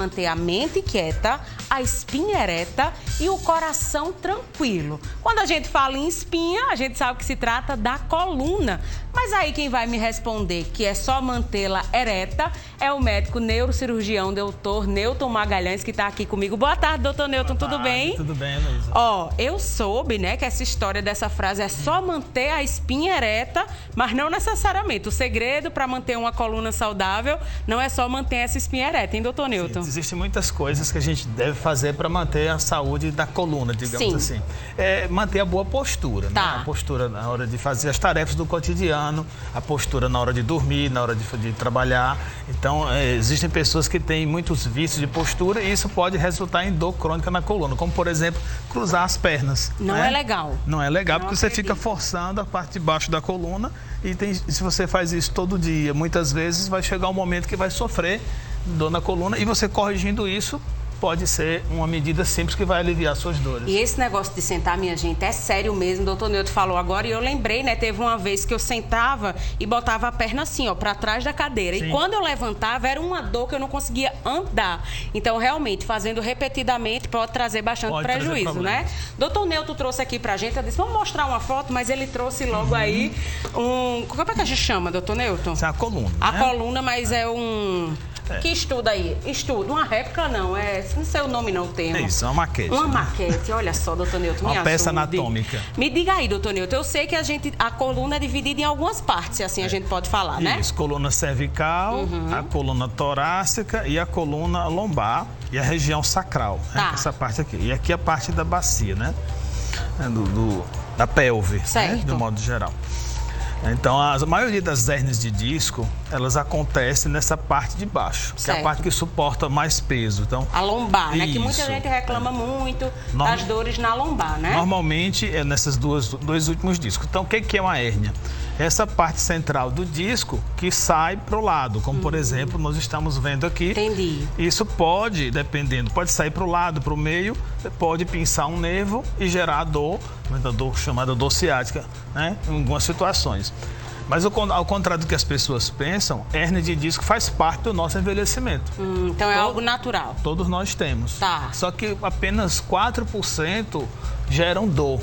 Manter a mente quieta, a espinha ereta e o coração tranquilo. Quando a gente fala em espinha, a gente sabe que se trata da coluna. Mas aí quem vai me responder que é só mantê-la ereta é o médico neurocirurgião, doutor Newton Magalhães, que está aqui comigo. Boa tarde, doutor Newton, tudo bem? Tudo bem, Luísa. Eu soube, né, que essa história dessa frase é só manter a espinha ereta, mas não necessariamente. O segredo para manter uma coluna saudável não é só manter essa espinha ereta, hein, doutor Newton? Existem muitas coisas que a gente deve fazer para manter a saúde da coluna, digamos assim. Manter a boa postura, né? A postura na hora de fazer as tarefas do cotidiano, a postura na hora de dormir, na hora de trabalhar. Então, existem pessoas que têm muitos vícios de postura e isso pode resultar em dor crônica na coluna, como, por exemplo, cruzar as pernas. Não é legal. Não é legal porque você fica forçando a parte de baixo da coluna e se você faz isso todo dia, muitas vezes vai chegar um momento que vai sofrer dor na coluna e você corrigindo isso pode ser uma medida simples que vai aliviar suas dores. E esse negócio de sentar, minha gente, é sério mesmo. O doutor Newton falou agora e eu lembrei, né? Teve uma vez que eu sentava e botava a perna assim, ó, pra trás da cadeira. Sim. E quando eu levantava, era uma dor que eu não conseguia andar. Então, realmente, fazendo repetidamente pode trazer bastante prejuízo, né? Doutor Newton trouxe aqui pra gente, eu disse, vamos mostrar uma foto, mas ele trouxe logo aí como é que a gente chama, doutor Newton? Isso é a coluna, A coluna, mas é um... Que estuda aí? Estuda. Uma réplica não, não sei o nome não, o termo. É isso, é uma maquete. Uma maquete, olha só, doutor Newton. Uma peça anatômica. Me diga aí, doutor Newton, eu sei que a coluna é dividida em algumas partes, assim a gente pode falar, né? Isso, coluna cervical, a coluna torácica e a coluna lombar e a região sacral, né? Essa parte aqui. E aqui a parte da bacia, né? Da pelve, né? De um modo geral. Então, a maioria das hérnias de disco, elas acontecem nessa parte de baixo, que é a parte que suporta mais peso. Então, a lombar, né? Que muita gente reclama muito das dores na lombar, né? Normalmente é nesses dois últimos discos. Então, o que é uma hérnia? Essa parte central do disco que sai para o lado, como por exemplo, nós estamos vendo aqui. Entendi. Isso pode, dependendo, pode sair para o lado, para o meio, pode pinçar um nervo e gerar dor, uma dor chamada dor ciática, né? Em algumas situações. Mas ao contrário do que as pessoas pensam, hérnia de disco faz parte do nosso envelhecimento. Então é algo natural. Todos nós temos. Só que apenas 4% geram dor.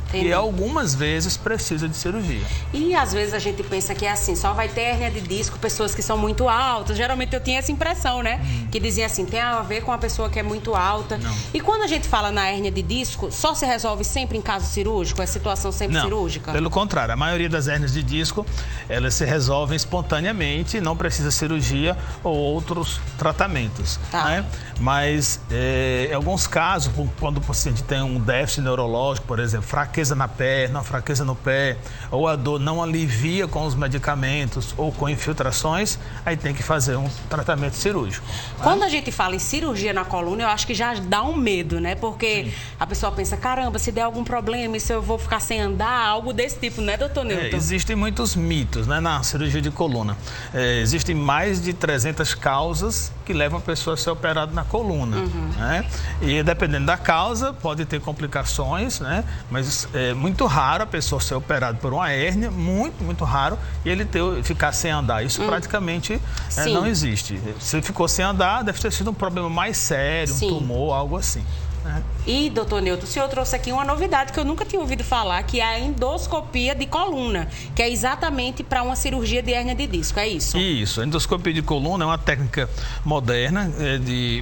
Entendi. E algumas vezes precisa de cirurgia. E às vezes a gente pensa que é assim, só vai ter hérnia de disco pessoas que são muito altas. Geralmente eu tinha essa impressão, né? Que dizia assim, tem a ver com a pessoa que é muito alta. Não. E quando a gente fala na hérnia de disco, só se resolve sempre em caso cirúrgico? É situação sempre cirúrgica? Pelo contrário, a maioria das hérnias de disco, elas se resolvem espontaneamente, não precisa cirurgia ou outros tratamentos. Né? Mas em alguns casos, quando o paciente tem um déficit neurológico, por exemplo, fraqueza na perna, fraqueza no pé, ou a dor não alivia com os medicamentos ou com infiltrações, aí tem que fazer um tratamento cirúrgico. Quando a gente fala em cirurgia na coluna, eu acho que já dá um medo, né? Porque a pessoa pensa, caramba, se der algum problema, e se eu vou ficar sem andar, algo desse tipo, né, doutor Newton? Existem muitos mitos, né, na cirurgia de coluna. Existem mais de 300 causas que levam a pessoa a ser operada na coluna. Né? E dependendo da causa, pode ter complicações, né? Mas é muito raro a pessoa ser operada por uma hérnia, muito raro, e ele ficar sem andar. Isso praticamente não existe. Se ficou sem andar, deve ter sido um problema mais sério, um tumor, algo assim. E, doutor Newton, o senhor trouxe aqui uma novidade que eu nunca tinha ouvido falar, que é a endoscopia de coluna, que é exatamente para uma cirurgia de hérnia de disco, é isso? Isso, a endoscopia de coluna é uma técnica moderna,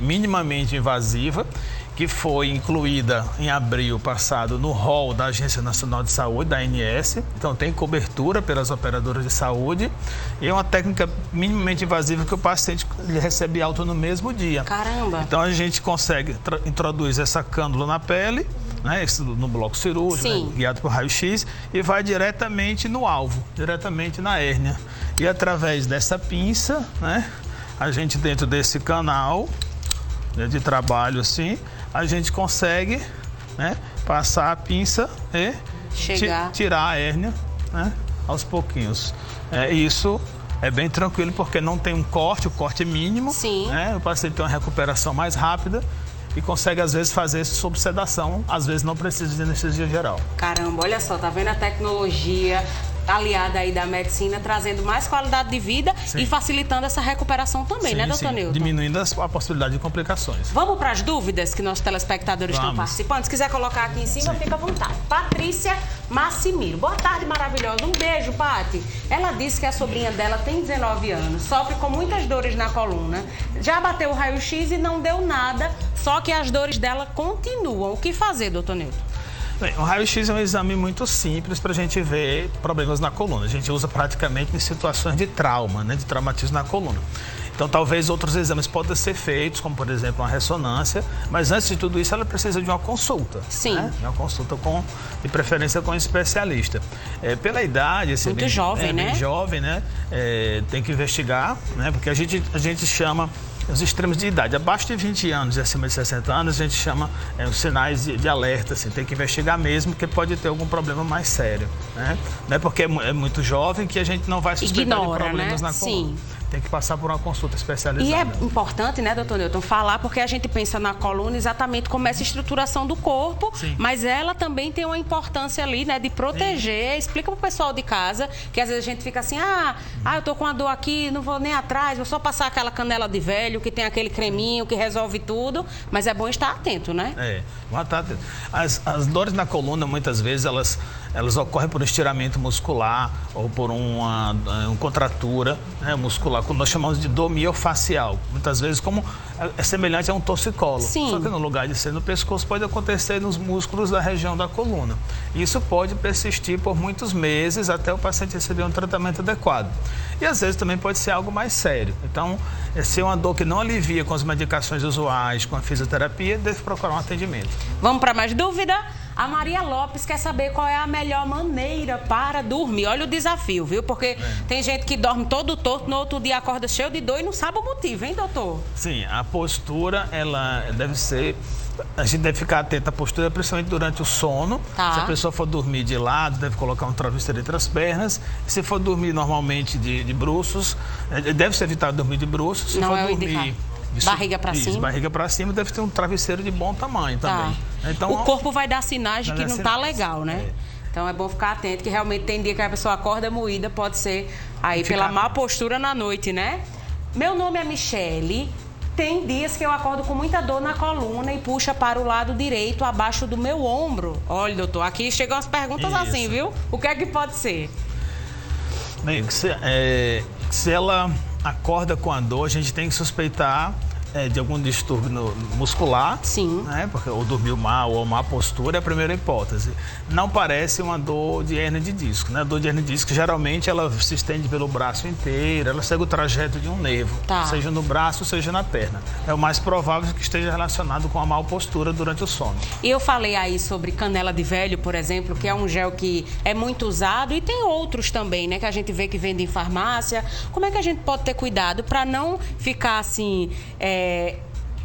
minimamente invasiva, que foi incluída em abril passado no rol da Agência Nacional de Saúde, da ANS. Então tem cobertura pelas operadoras de saúde e é uma técnica minimamente invasiva que o paciente recebe alta no mesmo dia. Caramba! Então a gente consegue introduz essa cânula na pele, né, no bloco cirúrgico, né, guiado por raio-x, e vai diretamente no alvo, diretamente na hérnia. E através dessa pinça, né, a gente dentro desse canal de trabalho assim, a gente consegue, né, passar a pinça e tirar a hérnia, né, aos pouquinhos. Isso é bem tranquilo porque não tem um corte, o corte é mínimo. Né, o paciente tem uma recuperação mais rápida e consegue, às vezes, fazer isso sob sedação, às vezes não precisa de anestesia geral. Caramba, olha só, tá vendo a tecnologia? aliada aí da medicina, trazendo mais qualidade de vida e facilitando essa recuperação também, né, doutor Newton? Diminuindo a possibilidade de complicações. Vamos para as dúvidas que nossos telespectadores estão participando? Se quiser colocar aqui em cima, fica à vontade. Patrícia Massimiro. Boa tarde, maravilhosa. Um beijo, Pati. Ela disse que a sobrinha dela tem 19 anos, sofre com muitas dores na coluna. Já bateu o raio-x e não deu nada, só que as dores dela continuam. O que fazer, doutor Newton? Bem, o raio-x é um exame muito simples para a gente ver problemas na coluna. A gente usa praticamente em situações de trauma, né, de traumatismo na coluna. Então, talvez outros exames possam ser feitos, como, por exemplo, uma ressonância, mas antes de tudo isso, ela precisa de uma consulta. Sim. Né? Uma consulta de preferência com um especialista. Pela idade... Muito jovem, né? Bem jovem, né? Tem que investigar, né? Porque a gente chama os extremos de idade. Abaixo de 20 anos e acima de 60 anos, a gente chama os sinais de alerta, assim, tem que investigar mesmo, porque pode ter algum problema mais sério, né? Não é porque é muito jovem que a gente não vai suspeitar de problemas, né, na coluna. Sim. Tem que passar por uma consulta especializada. E é importante, né, doutor Newton, falar, porque a gente pensa na coluna exatamente como essa estruturação do corpo, mas ela também tem uma importância ali, né, de proteger. Sim. Explica pro pessoal de casa, que às vezes a gente fica assim, eu tô com uma dor aqui, não vou nem atrás, vou só passar aquela canela de velho, que tem aquele creminho que resolve tudo, mas é bom estar atento, né? Vamos estar atento. As dores na coluna, muitas vezes, elas ocorrem por um estiramento muscular ou por uma contratura, né, muscular, como nós chamamos de dor miofacial. Muitas vezes é semelhante a um torcicolo. Sim. Só que no lugar de ser no pescoço, pode acontecer nos músculos da região da coluna. Isso pode persistir por muitos meses até o paciente receber um tratamento adequado. E às vezes também pode ser algo mais sério. Então, se é uma dor que não alivia com as medicações usuais, com a fisioterapia, deve procurar um atendimento. Vamos para mais dúvida? A Maria Lopes quer saber qual é a melhor maneira para dormir. Olha o desafio, viu? Porque tem gente que dorme todo torto, no outro dia acorda cheio de dor e não sabe o motivo, hein, doutor? Sim, a postura, ela deve ser... A gente deve ficar atento à postura, principalmente durante o sono. Tá. Se a pessoa for dormir de lado, deve colocar um travesseiro entre as pernas. Se for dormir normalmente de bruços, deve-se evitar dormir de bruços. Se não for é dormir... Barriga para cima? Barriga para cima, deve ter um travesseiro de bom tamanho também. Então, o corpo vai dar sinais de que não está legal, né? Então é bom ficar atento, que realmente tem dia que a pessoa acorda moída, pode ser aí pela má postura na noite, né? Meu nome é Michele. Tem dias que eu acordo com muita dor na coluna e puxa para o lado direito, abaixo do meu ombro. Olha, doutor, aqui chegam as perguntas assim, viu? O que é que pode ser? Bem, se ela acorda com a dor, a gente tem que suspeitar de algum distúrbio muscular. Sim. Né? Porque ou dormiu mal ou má postura é a primeira hipótese. Não parece uma dor de hérnia de disco, né? A dor de hérnia de disco, geralmente, ela se estende pelo braço inteiro, ela segue o trajeto de um nervo, seja no braço, seja na perna. É o mais provável que esteja relacionado com a má postura durante o sono. E eu falei aí sobre canela de velho, por exemplo, que é um gel que é muito usado, e tem outros também, né, que a gente vê que vende em farmácia. Como é que a gente pode ter cuidado para não ficar assim...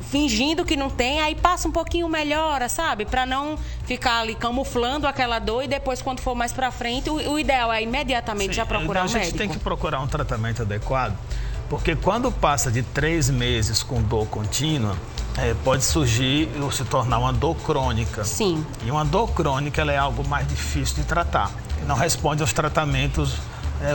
fingindo que não tem, aí passa um pouquinho, melhora, sabe? Para não ficar ali camuflando aquela dor e depois, quando for mais para frente, o ideal é imediatamente já procurar um médico. A gente tem que procurar um tratamento adequado, porque quando passa de 3 meses com dor contínua, pode surgir ou se tornar uma dor crônica. Sim. E uma dor crônica, ela é algo mais difícil de tratar. Não responde aos tratamentos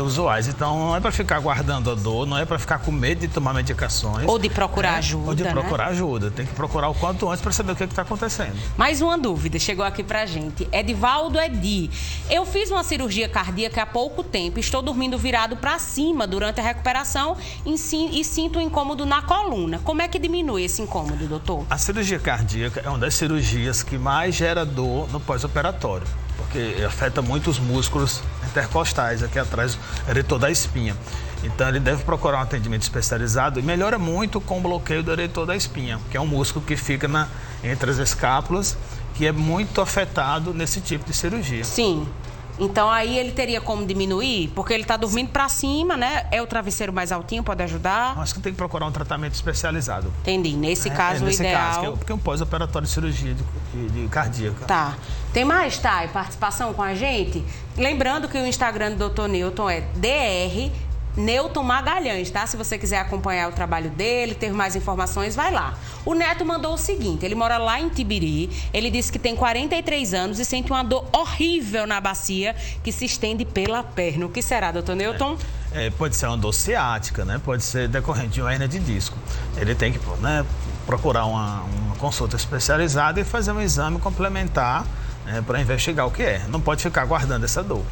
usuais. Então, não é para ficar guardando a dor, não é para ficar com medo de tomar medicações. Ou de procurar ajuda, Ou de procurar ajuda. Tem que procurar o quanto antes para saber o que está acontecendo. Mais uma dúvida chegou aqui pra gente. Edivaldo Edi. Eu fiz uma cirurgia cardíaca há pouco tempo. Estou dormindo virado para cima durante a recuperação e sinto um incômodo na coluna. Como é que diminui esse incômodo, doutor? A cirurgia cardíaca é uma das cirurgias que mais gera dor no pós-operatório, porque afeta muito os músculos intercostais, aqui atrás, eretor da espinha. Então, ele deve procurar um atendimento especializado e melhora muito com o bloqueio do eretor da espinha, que é um músculo que fica entre as escápulas, que é muito afetado nesse tipo de cirurgia. Sim. Então, aí ele teria como diminuir? Porque ele está dormindo para cima, né? É o travesseiro mais altinho, pode ajudar? Acho que tem que procurar um tratamento especializado. Entendi. Nesse caso, o ideal... Caso, porque é um pós-operatório de cirurgia de cardíaca. Tá. Tem mais, Thay, participação com a gente? Lembrando que o Instagram do Dr. Newton é Newton Magalhães, tá? Se você quiser acompanhar o trabalho dele, ter mais informações, vai lá. O Neto mandou o seguinte, ele mora lá em Tibiri, ele disse que tem 43 anos e sente uma dor horrível na bacia que se estende pela perna. O que será, doutor Newton? Pode ser uma dor ciática, né? Pode ser decorrente de uma hérnia de disco. Ele tem que, né, procurar uma consulta especializada e fazer um exame complementar, para investigar o que é. Não pode ficar guardando essa dor.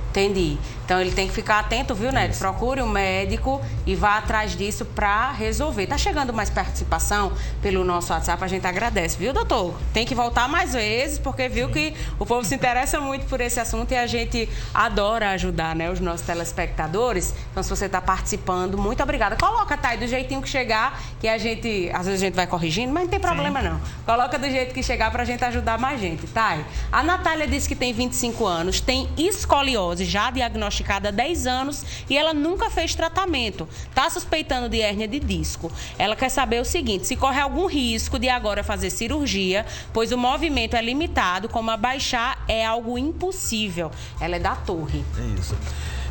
Entendi. Então ele tem que ficar atento, viu, Neto? Procure um médico e vá atrás disso para resolver. Tá chegando mais participação pelo nosso WhatsApp, a gente agradece, viu, doutor? Tem que voltar mais vezes, porque viu que o povo se interessa muito por esse assunto e a gente adora ajudar, né, os nossos telespectadores. Então, se você está participando, muito obrigada. Coloca, Thay, do jeitinho que chegar, que a gente, às vezes a gente vai corrigindo, mas não tem problema não. Coloca do jeito que chegar para a gente ajudar mais gente, Thay. A Natália disse que tem 25 anos, tem escoliose, já diagnosticada há 10 anos e ela nunca fez tratamento. Está suspeitando de hérnia de disco. Ela quer saber o seguinte, se corre algum risco de agora fazer cirurgia, pois o movimento é limitado, como abaixar é algo impossível. Ela é da Torre. Isso.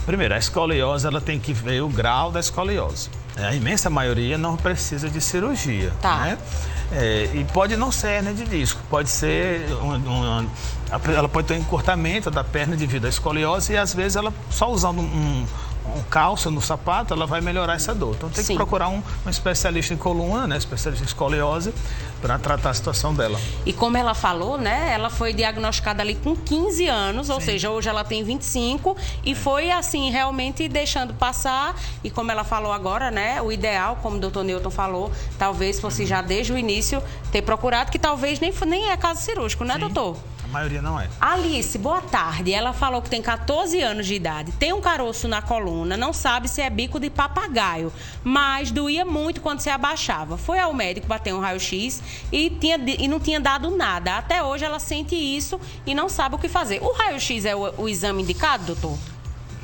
Primeiro, a escoliose, ela tem que ver o grau da escoliose. A imensa maioria não precisa de cirurgia. Tá. Né? E pode não ser hérnia de disco, pode ser ela pode ter um encurtamento da perna devido à escoliose e às vezes ela só usando um calço no sapato, ela vai melhorar essa dor. Então tem que procurar um especialista em coluna, né, especialista em escoliose, para tratar a situação dela. E como ela falou, né, ela foi diagnosticada ali com 15 anos, ou seja, hoje ela tem 25 e foi assim, realmente deixando passar. E como ela falou agora, né, o ideal, como o doutor Newton falou, talvez fosse já desde o início ter procurado, que talvez nem é caso cirúrgico, né, doutor? A maioria não é. Alice, boa tarde. Ela falou que tem 14 anos de idade, tem um caroço na coluna, não sabe se é bico de papagaio, mas doía muito quando se abaixava. Foi ao médico bater um raio-x e não tinha dado nada. Até hoje ela sente isso e não sabe o que fazer. O raio-x é o exame indicado, doutor?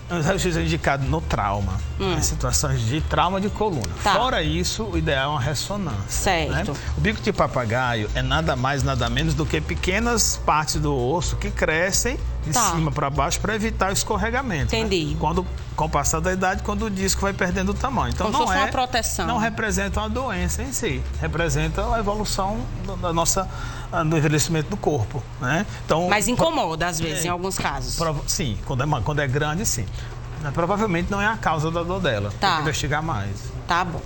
O raio-x é indicado no trauma, em situações de trauma de coluna. Tá. Fora isso, o ideal é uma ressonância. Certo. Né? O bico de papagaio é nada mais, nada menos do que pequenas partes do osso que crescem de cima para baixo para evitar o escorregamento. Entendi. Né? Com o passar da idade, quando o disco vai perdendo o tamanho. Então como se fosse uma proteção. Não representa uma doença em si, representa a evolução do envelhecimento do corpo. Né? Então, mas incomoda, às vezes, em alguns casos. Sim, quando é grande, sim. Provavelmente não é a causa da dor dela. Tem que investigar mais. Tá bom.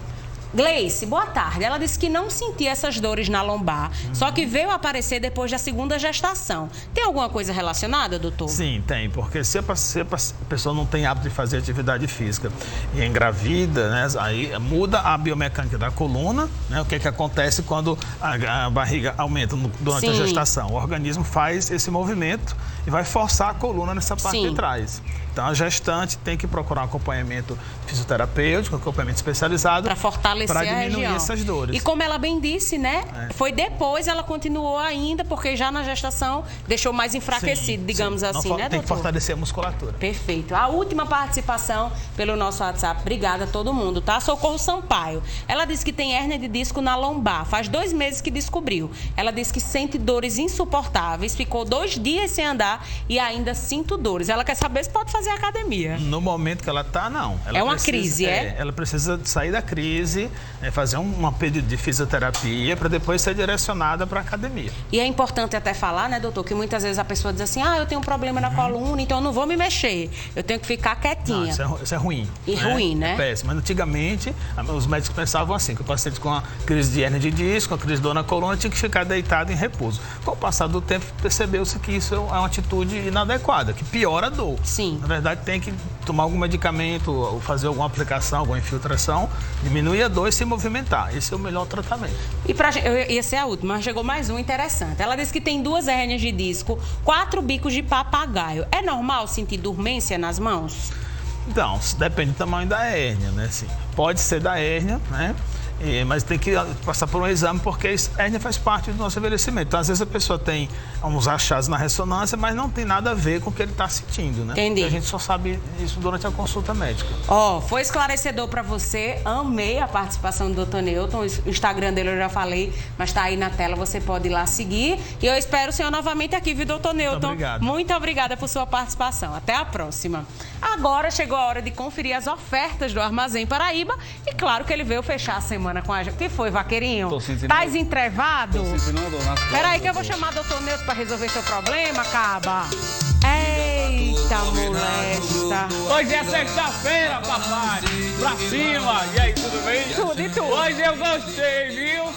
Gleice, boa tarde. Ela disse que não sentia essas dores na lombar, só que veio aparecer depois da segunda gestação. Tem alguma coisa relacionada, doutor? Sim, tem, porque se a pessoa não tem hábito de fazer atividade física e engravida, né, aí muda a biomecânica da coluna, né, o que acontece quando a barriga aumenta durante a gestação? O organismo faz esse movimento e vai forçar a coluna nessa parte de trás. Então, a gestante tem que procurar um acompanhamento fisioterapêutico, acompanhamento especializado para fortalecer a diminuir essas dores. E como ela bem disse, né? Foi depois, ela continuou ainda, porque já na gestação deixou mais enfraquecido, digamos assim, né, doutor? Tem que fortalecer a musculatura. Perfeito. A última participação pelo nosso WhatsApp. Obrigada a todo mundo, tá? Socorro Sampaio. Ela disse que tem hérnia de disco na lombar. Faz 2 meses que descobriu. Ela disse que sente dores insuportáveis, ficou 2 dias sem andar e ainda sinto dores. Ela quer saber se pode fazer academia. No momento que ela está, não. Ela uma crise, Ela precisa sair da crise, fazer um pedido de fisioterapia para depois ser direcionada para a academia. E é importante até falar, né, doutor, que muitas vezes a pessoa diz assim, eu tenho um problema na coluna, então eu não vou me mexer, eu tenho que ficar quietinha. Não, isso é ruim. E ruim, né? É péssimo. Mas antigamente, os médicos pensavam assim, que o paciente com a crise de hérnia de disco, com a crise de dor na coluna, tinha que ficar deitado em repouso. Com o passar do tempo, percebeu-se que isso é uma atitude inadequada, que piora a dor. Sim. Na verdade, tem que tomar algum medicamento, ou fazer alguma aplicação, alguma infiltração, diminuir a dor e se movimentar. Esse é o melhor tratamento. E eu ia ser a última, mas chegou mais um interessante. Ela disse que tem 2 hérnias de disco, 4 bicos de papagaio. É normal sentir dormência nas mãos? Então, depende do tamanho da hérnia, né? Assim, pode ser da hérnia, né? Mas tem que passar por um exame, porque a hérnia faz parte do nosso envelhecimento. Então, às vezes, a pessoa tem uns achados na ressonância, mas não tem nada a ver com o que ele está sentindo, né? Entendi. E a gente só sabe isso durante a consulta médica. Foi esclarecedor para você. Amei a participação do Dr. Newton. O Instagram dele eu já falei, mas está aí na tela, você pode ir lá seguir. E eu espero o senhor novamente aqui, viu, Dr. Newton? Muito obrigado. Muito obrigada por sua participação. Até a próxima. Agora chegou a hora de conferir as ofertas do Armazém Paraíba. E claro que ele veio fechar a semana com a gente. O que foi, vaqueirinho? Tá entrevado? Peraí que eu vou chamar o Dr. Newton para resolver seu problema, Caba. Eita, molesta. Hoje é sexta-feira, papai. Pra cima. E aí, tudo bem? Tudo e tudo. Hoje eu gostei, viu?